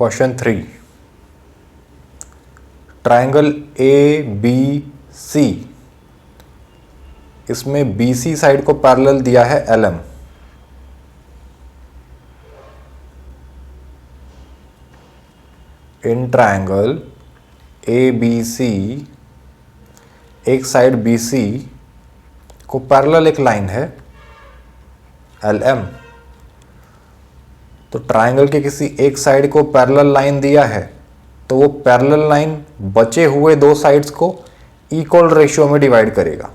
Question 3, triangle A B C, इसमें B C side को parallel दिया है L M. In triangle A B C, एक side B C को parallel एक लाइन है एल एम। तो ट्राइंगल के किसी एक साइड को पैरेलल लाइन दिया है, तो वो पैरेलल लाइन बचे हुए दो साइड्स को इक्वल रेशियो में डिवाइड करेगा।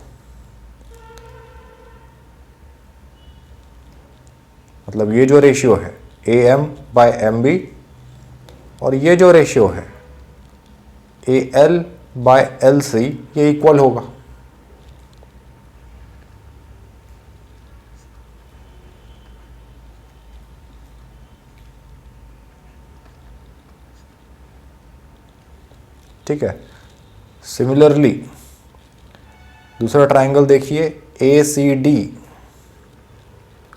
मतलब ये जो रेशियो है A M by M B, और ये जो रेशियो है A L by L C, ये इक्वल होगा। ठीक है। सिमिलरली दूसरा ट्राइंगल देखिए ए सी डी।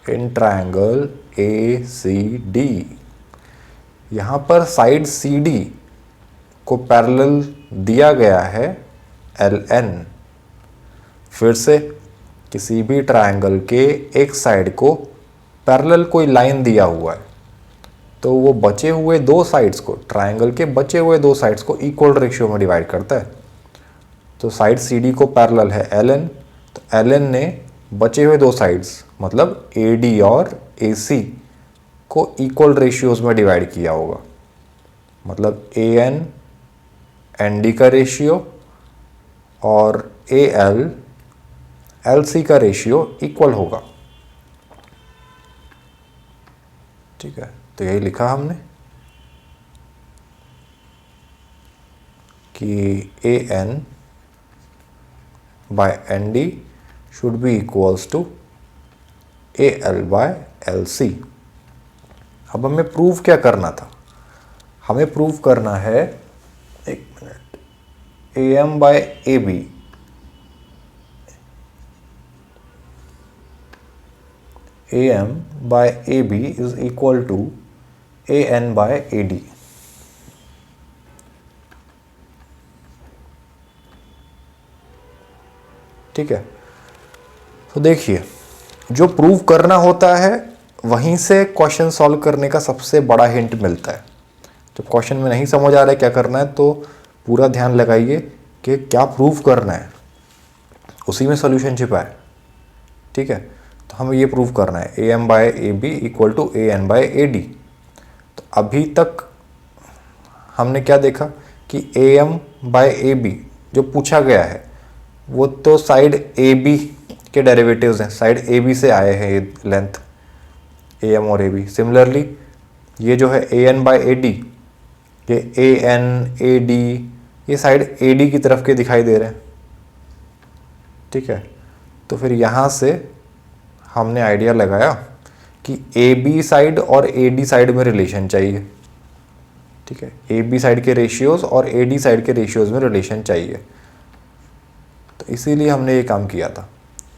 इन ट्राइंगल ए सी डी, यहां पर साइड सी डी को पैरेलल दिया गया है एल एन। फिर से किसी भी ट्राइंगल के एक साइड को पैरेलल कोई लाइन दिया हुआ है, तो वो बचे हुए दो साइड्स को, ट्राइंगल के बचे हुए दो साइड्स को इक्वल रेशियो में डिवाइड करता है। तो साइड सी डी को पैरेलल है एल एन, तो एल एन ने बचे हुए दो साइड्स मतलब ए डी और ए सी को इक्वल रेशियोज में डिवाइड किया होगा। मतलब ए एन एन डी का रेशियो और ए एल एल सी का रेशियो इक्वल होगा। ठीक है, तो यही लिखा हमने कि A N by N D should be equals to A L by L C. अब हमें प्रूव क्या करना था? हमें प्रूव करना है, एक minute, A M by A B, A M by A B is equal to A N by A D. ठीक है, तो देखिए जो प्रूव करना होता है वहीं से क्वेश्चन सॉल्व करने का सबसे बड़ा हिंट मिलता है। जब क्वेश्चन में नहीं समझ आ रहा है क्या करना है, तो पूरा ध्यान लगाइए कि क्या प्रूव करना है, उसी में सॉल्यूशन छिपा है। ठीक है, तो हमें ये प्रूव करना है A M by A B equal to A N by A D. तो अभी तक हमने क्या देखा कि A M by A B जो पूछा गया है वो तो साइड ए बी के डेरिवेटिव्स हैं, साइड ए बी से आए हैं ये लेंथ ए एम और ए बी। सिमिलरली ये जो है ए एन बाय ए डी, ये ए एन ए डी, ये साइड ए डी की तरफ के दिखाई दे रहे हैं। ठीक है, तो फिर यहाँ से हमने आइडिया लगाया कि ए बी साइड और ए डी साइड में रिलेशन चाहिए। ठीक है, ए बी साइड के रेशियोज और ए डी साइड के रेशियोज में रिलेशन चाहिए, तो इसीलिए हमने ये काम किया था।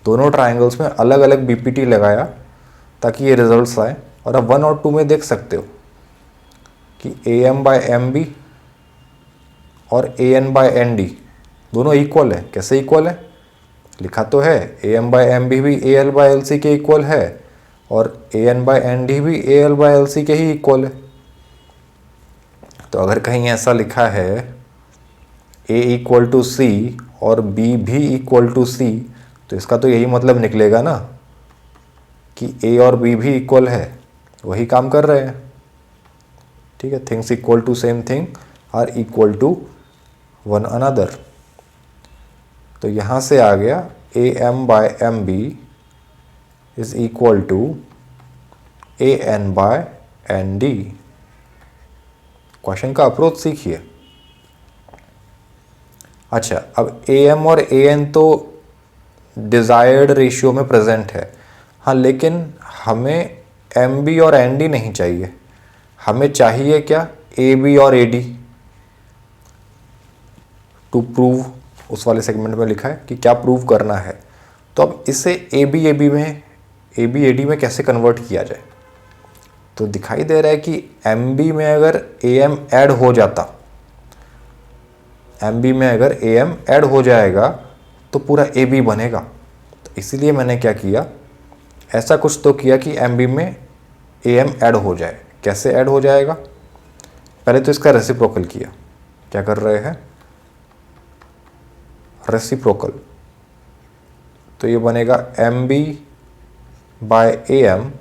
दोनों ट्राइंगल्स में अलग अलग बीपीटी लगाया ताकि ये रिजल्ट्स आए। और अब 1 और 2 में देख सकते हो कि A M by M B और A N by N D दोनों इक्वल है। कैसे इक्वल है? लिखा तो है A M by M B भी A L by L C के इक्वल है और A N by N D भी A L by L C के ही इक्वल है। तो अगर कहीं ऐसा लिखा है ए इक्वल टू सी और बी भी इक्वल टू सी, तो इसका तो यही मतलब निकलेगा ना कि ए और बी भी इक्वल है, वही काम कर रहे हैं। ठीक है, things equal to same thing are equal to one another. तो यहाँ से आ गया A M by M B is equal to A N by N D. Question का अप्रोच सीखिए। अच्छा, अब ए एम और ए एन तो डिज़ायर्ड रेशियो में प्रेजेंट है, हाँ, लेकिन हमें एम बी और एन डी नहीं चाहिए। हमें चाहिए क्या? ए बी और ए डी। टू प्रूव, उस वाले सेगमेंट में लिखा है कि क्या प्रूव करना है। तो अब इसे ए बी ए डी में कैसे कन्वर्ट किया जाए? तो दिखाई दे रहा है कि एम बी में अगर ए एम ऐड हो जाता, एम बी में अगर ए एम ऐड हो जाएगा तो पूरा ए बी बनेगा। तो इसीलिए मैंने क्या किया, ऐसा कुछ तो किया कि एम बी में ए एम ऐड हो जाए। कैसे ऐड हो जाएगा, पहले तो इसका रेसिप्रोकल किया। क्या कर रहे हैं, रेसिप्रोकल। तो ये बनेगा M B by A M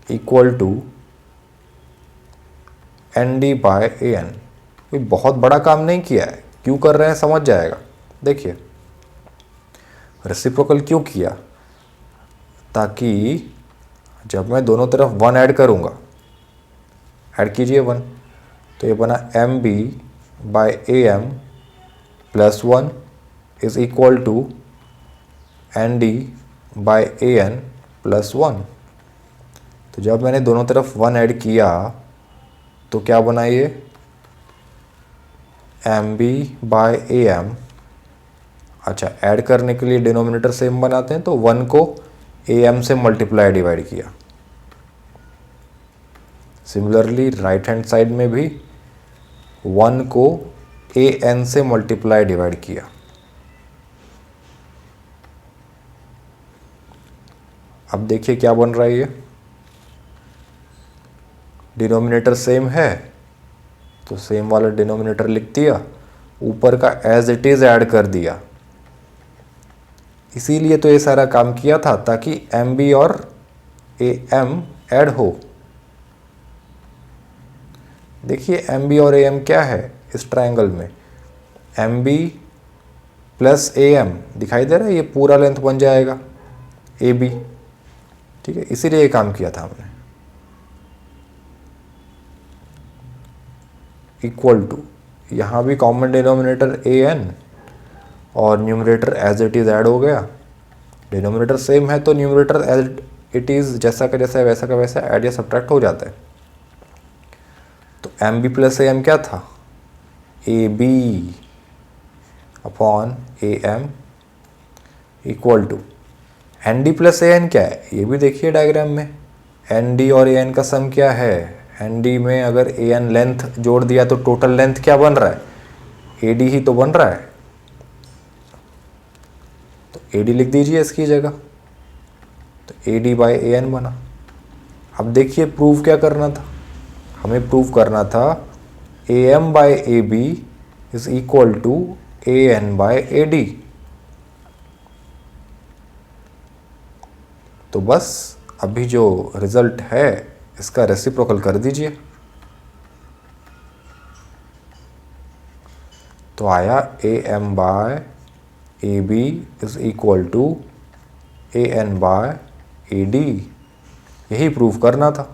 equal to N D by A N. कोई बहुत बड़ा काम नहीं किया है, क्यों कर रहे हैं समझ जाएगा। देखिए रेसिप्रोकल क्यों किया, ताकि जब मैं दोनों तरफ 1 ऐड करूँगा, ऐड कीजिए 1, तो ये बना M B by A M plus 1 is equal to N D by A N plus 1। तो जब मैंने दोनों तरफ 1 ऐड किया तो क्या बना ये, M B by A M. अच्छा, ऐड करने के लिए डिनोमिनेटर सेम बनाते हैं, तो 1 को ए एम से मल्टीप्लाई डिवाइड किया। सिमिलरली राइट हैंड साइड में भी 1 को ए एन से मल्टीप्लाई डिवाइड किया। अब देखिए क्या बन रहा है, ये डिनोमिनेटर सेम है तो सेम वाला डिनोमिनेटर लिख दिया, ऊपर का एज इट इज ऐड कर दिया। इसीलिए तो ये सारा काम किया था, ताकि एम बी और ए एम ऐड हो। देखिए एम बी और ए एम क्या है इस ट्रायंगल में, M B plus A M दिखाई दे रहा है, ये पूरा लेंथ बन जाएगा ए बी। ठीक है, इसीलिए ये काम किया था हमने। इक्वल टू, यहाँ भी कॉमन डिनोमिनेटर ए एन और numerator as it is add हो गया। डिनोमिनेटर सेम है तो न्यूमरेटर एज इट इज़ जैसा का जैसा वैसा का वैसा ऐड या सब्ट्रैक्ट हो जाता है। तो M B plus A M क्या था, A B upon A M equal to N D plus A N क्या है, ये भी देखिए डायग्राम में। एन डी और ए एन का सम क्या है, एन डी में अगर ए एन लेंथ जोड़ दिया तो टोटल लेंथ क्या बन रहा है, ए डी ही तो बन रहा है। तो ए डी लिख दीजिए इसकी जगह, तो A D by A N बना। अब देखिए प्रूव क्या करना था, हमें प्रूव करना था A M by A B is equal to A N by A D. तो बस अभी जो रिजल्ट है इसका रेसिप्रोकल कर दीजिए, तो आया A M by A B is equal to A N by A D. यही प्रूव करना था,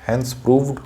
हैंस प्रूव्ड।